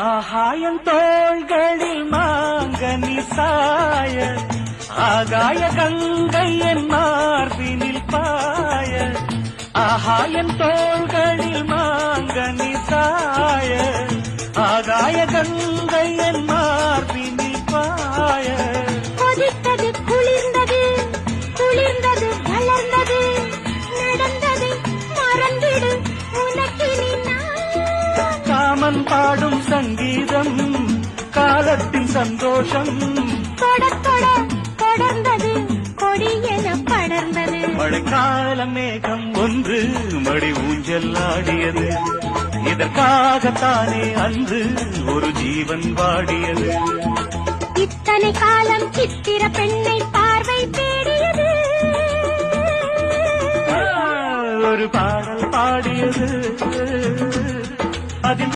ஆகாயம் தோள்களில் மாங்கனி சாய ஆகாய கங்கை என் மார்பினில் பாய ஆகாயம் தோள்களில் மாங்கனி சாய ஆகாய கங்கை என் மார்பினில் பாய கொதித்தது குளிர்ந்தது குளிர்ந்தது வளர்ந்தது நடந்தது மறந்திடு உனக்கினி நான் காமன் பாடும் சங்கீதம் காலத்தின் சந்தோஷம் தொட தொட தொடர்ந்தது கொடியென படர்ந்தது மழைக்கால மேகம் ஒன்று மடி ஊஞ்சல் ஆடியது இதற்காகத்தானே அன்று ஒரு ஜீவன் வாடியது இத்தனை காலம் சித்திர பெண்ணை பார்வை தேடியது ஒரு பாடல் பாடியது அதில்